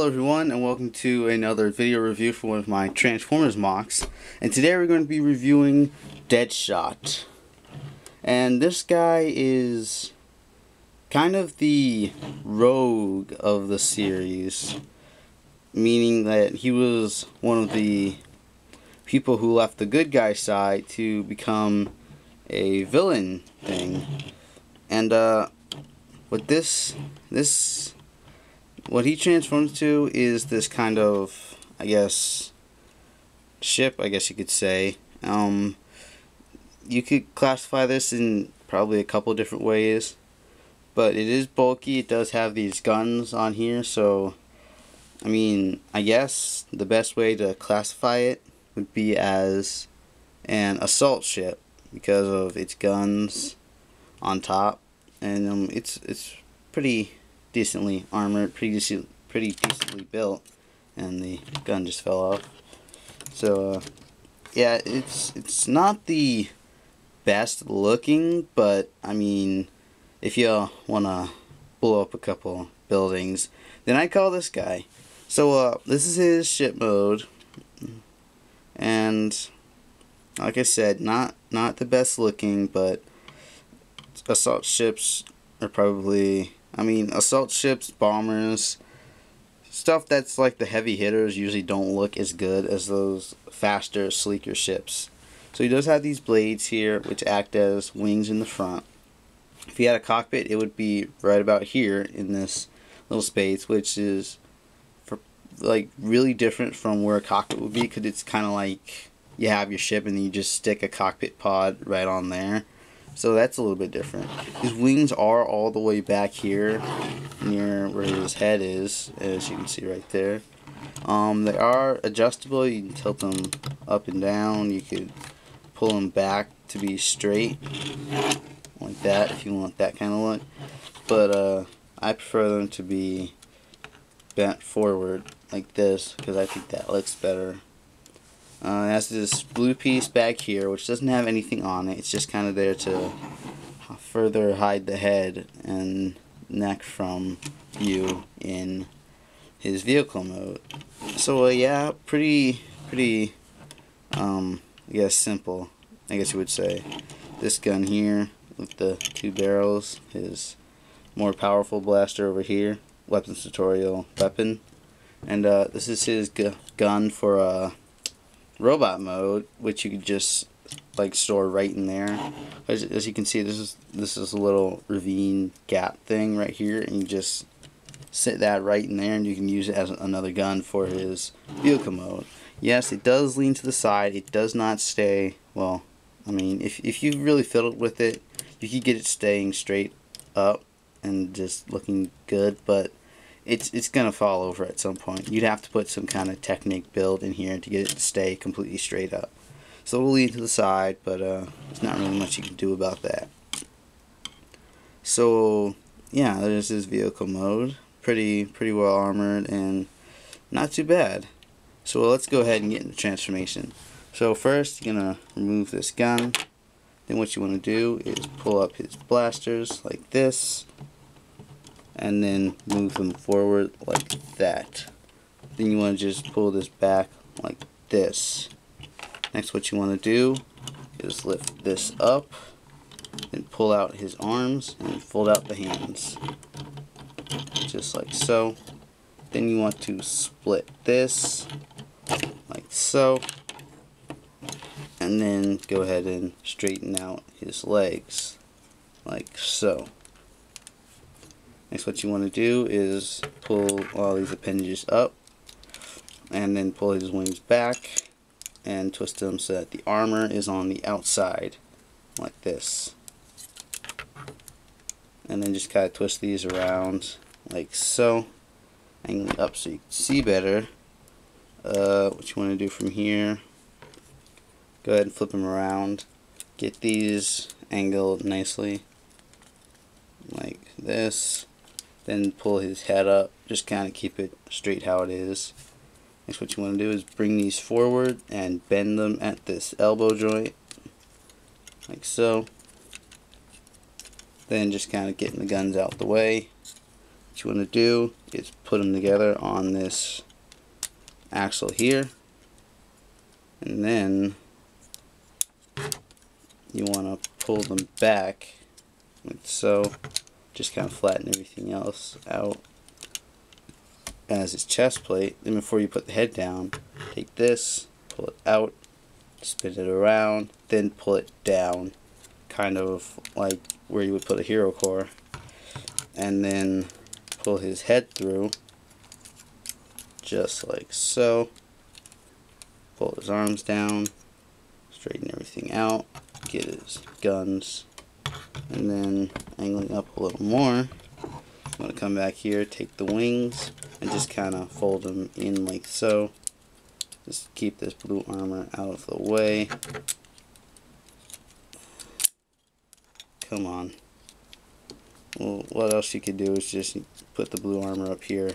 everyone, and welcome to another video review for one of my Transformers mocks. And today we're going to be reviewing Deadshot. And this guy is kind of the rogue of the series, meaning that he was one of the people who left the good guy side to become a villain thing. And what what he transforms to is this kind of, I guess, ship, I guess you could say. You could classify this in probably a couple different ways, but it is bulky. It does have these guns on here, so I mean, I guess the best way to classify it would be as an assault ship because of its guns on top, and it's pretty decently armored, pretty decently built, and the gun just fell off. So yeah, it's not the best looking, but I mean, if you wanna blow up a couple buildings, then I call this guy. So this is his ship mode, and like I said, not the best looking, but assault ships are probably, I mean, assault ships, bombers, stuff that's like the heavy hitters usually don't look as good as those faster, sleeker ships. So he does have these blades here, which act as wings in the front. If he had a cockpit, it would be right about here in this little space, which is like really different from where a cockpit would be, because it's kind of like you have your ship and then you just stick a cockpit pod right on there. So that's a little bit different. His wings are all the way back here near where his head is, as you can see right there. They are adjustable. You can tilt them up and down. You could pull them back to be straight like that if you want that kind of look. But I prefer them to be bent forward like this because I think that looks better. It has this blue piece back here, which doesn't have anything on it. It's just kind of there to further hide the head and neck from view in his vehicle mode. So yeah, pretty I guess simple, I guess you would say. This gun here with the two barrels, his more powerful blaster over here, weapons tutorial weapon, and this is his gun for robot mode, which you could just like store right in there. As you can see, this is a little ravine gap thing right here, and you just sit that right in there, and you can use it as another gun for his vehicle mode. Yes, it does lean to the side. It does not stay, well, I mean, if you really fiddled with it, you could get it staying straight up and just looking good, but it's gonna fall over at some point. You'd have to put some kind of Technic build in here to get it to stay completely straight up. So it'll lean to the side, but there's not really much you can do about that. So yeah, there's his vehicle mode. Pretty well armored and not too bad. So let's go ahead and get into transformation. So first, you're gonna remove this gun. Then what you want to do is pull up his blasters like this, and then move them forward like that. Then you want to just pull this back like this. Next, what you want to do is lift this up, then pull out his arms and fold out the hands, just like so. Then you want to split this like so, and then go ahead and straighten out his legs like so. Next, what you want to do is pull all these appendages up, and then pull his wings back and twist them so that the armor is on the outside like this. And then just kind of twist these around like so, angling up so you can see better. What you want to do from here, go ahead and flip them around, get these angled nicely like this. Then pull his head up, just kind of keep it straight how it is. Next, what you want to do is bring these forward and bend them at this elbow joint like so. Then just kind of getting the guns out the way. What you want to do is put them together on this axle here, and then you want to pull them back like so. Just kind of flatten everything else out as its chest plate. Then before you put the head down, take this, pull it out, spin it around, then pull it down, kind of like where you would put a hero core, and then pull his head through just like so. Pull his arms down, straighten everything out, get his guns, and then angling up a little more, I'm going to come back here, take the wings, and just kind of fold them in like so. Just keep this blue armor out of the way. Come on. Well, what else you could do is just put the blue armor up here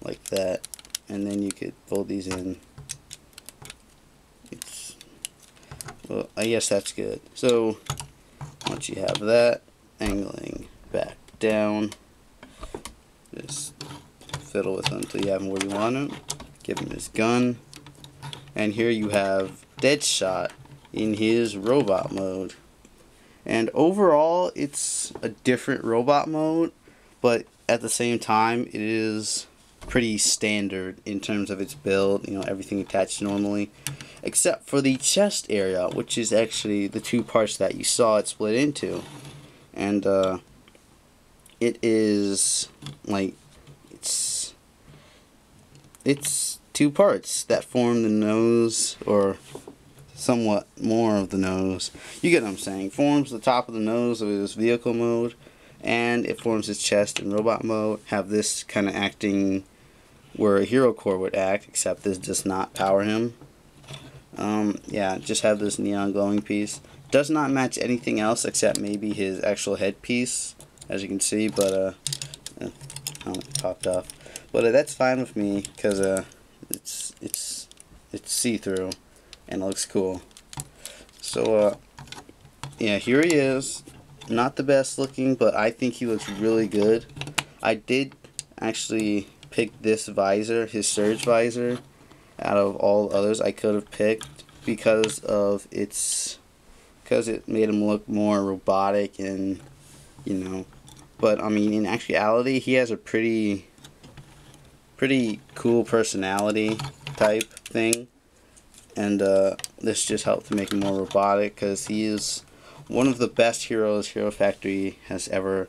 like that, and then you could fold these in. Well, I guess that's good. So once you have that, angling back down, just fiddle with him until you have him where you want him. Give him his gun, and here you have Deadshot in his robot mode. And overall, it's a different robot mode, but at the same time, it is pretty standard in terms of its build. You know, everything attached normally, except for the chest area, which is actually the two parts that you saw it split into. And it is like it's two parts that form the nose, or somewhat more of the nose. You get what I'm saying. Forms the top of the nose of his vehicle mode, and it forms his chest in robot mode. Have this kind of acting where a hero core would act, except this does not power him. Yeah, just have this neon glowing piece. Does not match anything else except maybe his actual headpiece, as you can see, but it popped off. But that's fine with me because it's see-through and it looks cool. So yeah, here he is. Not the best looking, but I think he looks really good. I did actually pick this visor, his surge visor, out of all others I could have picked because it made him look more robotic, and you know, but I mean in actuality he has a pretty cool personality type thing, and this just helped to make him more robotic because he is one of the best heroes Hero Factory has ever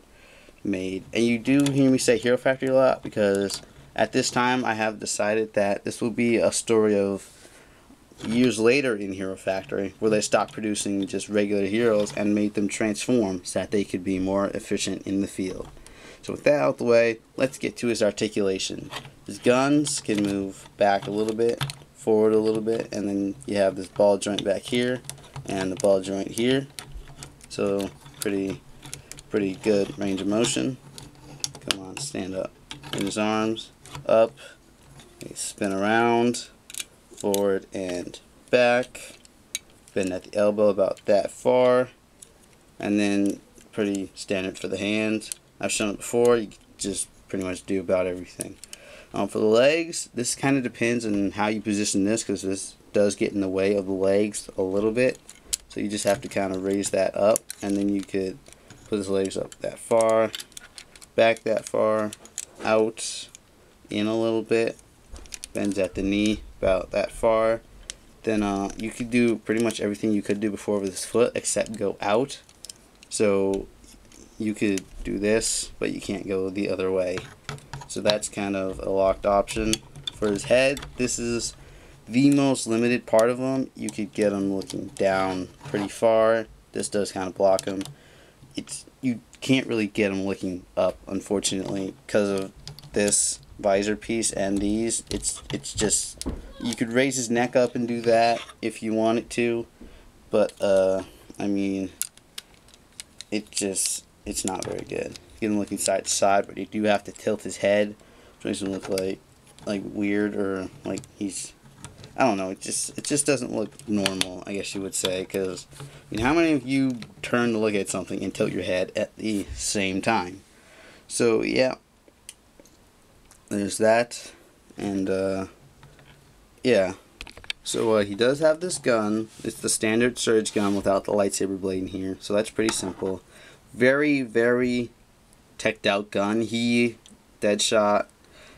made. And you do hear me say Hero Factory a lot because at this time I have decided that this will be a story of years later in Hero Factory where they stopped producing just regular heroes and made them transform so that they could be more efficient in the field. So with that out of the way, let's get to his articulation. His guns can move back a little bit, forward a little bit, and then you have this ball joint back here and the ball joint here. So pretty good range of motion. Come on, stand up. In his arms, up, spin around, forward and back, bend at the elbow about that far, and then pretty standard for the hands. I've shown it before, you can just pretty much do about everything. For the legs, this kind of depends on how you position this, because this does get in the way of the legs a little bit. So you just have to kind of raise that up, and then you could put his legs up that far, back that far, out, in a little bit, bends at the knee about that far. Then you could do pretty much everything you could do before with his foot except go out. So you could do this, but you can't go the other way. So that's kind of a locked option. For his head, this is the most limited part of him. You could get him looking down pretty far. This does kind of block him. You can't really get him looking up, unfortunately, because of this visor piece and these. It's just, you could raise his neck up and do that if you wanted to, but I mean, it's not very good. Get him looking side to side, but you do have to tilt his head, which makes him look like weird, or like he's, I don't know, it just doesn't look normal, I guess you would say, because I mean, how many of you turn to look at something and tilt your head at the same time? So yeah, there's that, and yeah. So he does have this gun. It's the standard surge gun without the lightsaber blade in here, so that's pretty simple. Very, very teched out gun. Deadshot,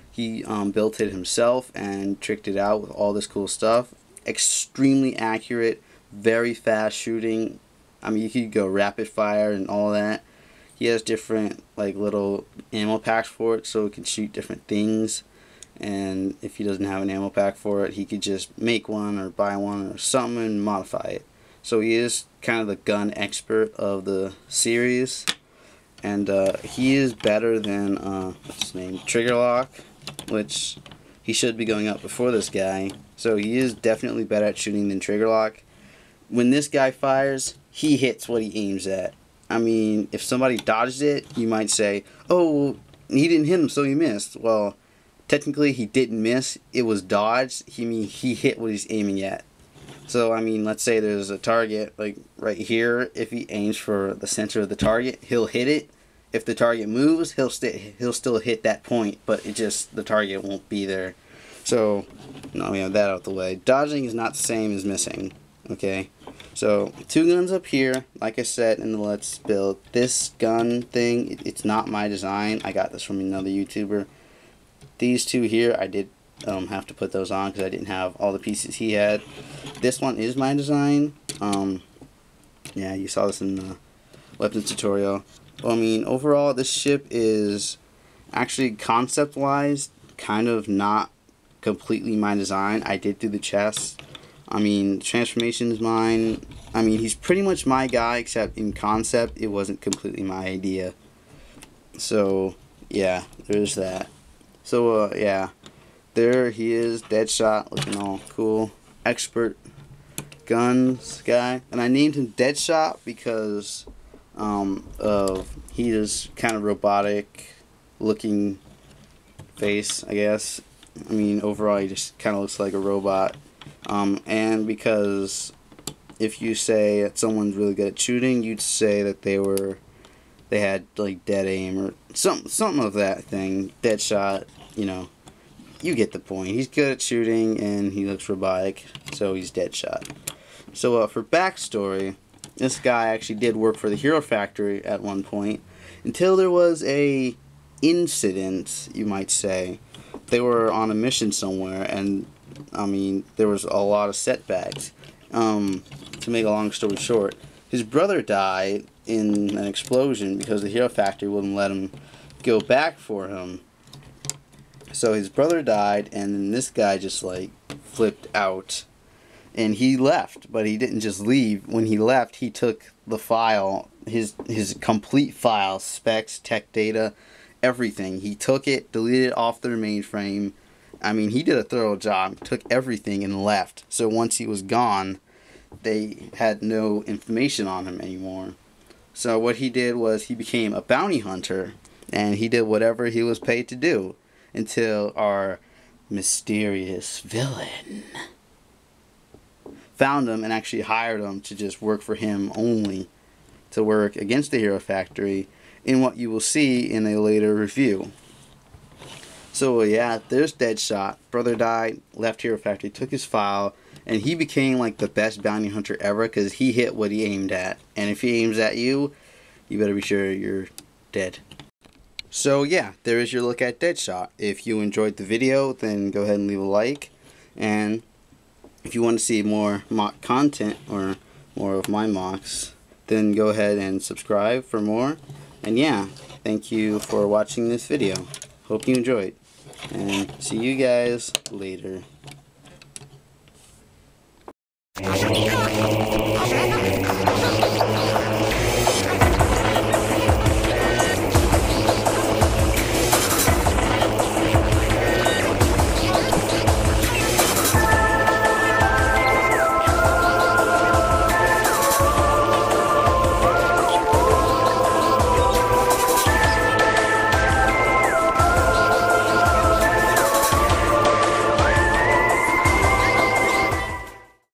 he built it himself and tricked it out with all this cool stuff. Extremely accurate, very fast shooting. I mean, you could go rapid fire and all that. He has different like little ammo packs for it, so it can shoot different things. And if he doesn't have an ammo pack for it, he could just make one or buy one or something and modify it. So he is kind of the gun expert of the series, and he is better than what's his name, Trigger Lock, which he should be going up before this guy. So he is definitely better at shooting than Trigger Lock. When this guy fires, he hits what he aims at. I mean, if somebody dodged it, you might say, oh, he didn't hit him, so he missed. Well, technically, he didn't miss. It was dodged. He hit what he's aiming at. So, I mean, let's say there's a target, like right here. If he aims for the center of the target, he'll hit it. If the target moves, he'll still hit that point, but the target won't be there. So, now we have that out the way. Dodging is not the same as missing, okay? So, 2 guns up here, like I said in the Let's Build. This gun thing, it's not my design. I got this from another YouTuber. These 2 here, I did have to put those on because I didn't have all the pieces he had. This one is my design. Yeah, you saw this in the weapons tutorial. Well, I mean, overall, this ship is actually concept-wise kind of not completely my design. I did do the chest. I mean, transformation is mine. I mean, he's pretty much my guy, except in concept, it wasn't completely my idea. So, yeah, there's that. So, yeah, there he is, Deadshot, looking all cool. Expert guns guy. And I named him Deadshot because he is kind of robotic looking face, I guess. I mean, overall, he just kind of looks like a robot. And because if you say that someone's really good at shooting, you'd say that they had like dead aim or something of that thing. Deadshot, you know, you get the point. He's good at shooting and he looks robotic, so he's Deadshot. So for backstory, this guy actually did work for the Hero Factory at one point until there was a incident, you might say. They were on a mission somewhere, and I mean, there was a lot of setbacks. To make a long story short, his brother died in an explosion because the Hero Factory wouldn't let him go back for him. So his brother died, and then this guy just like flipped out, and he left. But he didn't just leave. When he left, he took the file, his complete file, specs, tech data, everything. He took it, deleted it off their mainframe. I mean, he did a thorough job. Took everything and left. So once he was gone, they had no information on him anymore. So what he did was he became a bounty hunter, and he did whatever he was paid to do until our mysterious villain found him and actually hired him to just work for him only, to work against the Hero Factory in what you will see in a later review. So yeah, there's Deadshot. Brother died, left Hero Factory, took his file, and he became like the best bounty hunter ever because he hit what he aimed at. And if he aims at you, you better be sure you're dead. So yeah, there is your look at Deadshot. If you enjoyed the video, then go ahead and leave a like. And if you want to see more mock content or more of my mocks, then go ahead and subscribe for more. And yeah, thank you for watching this video. Hope you enjoyed. And see you guys later.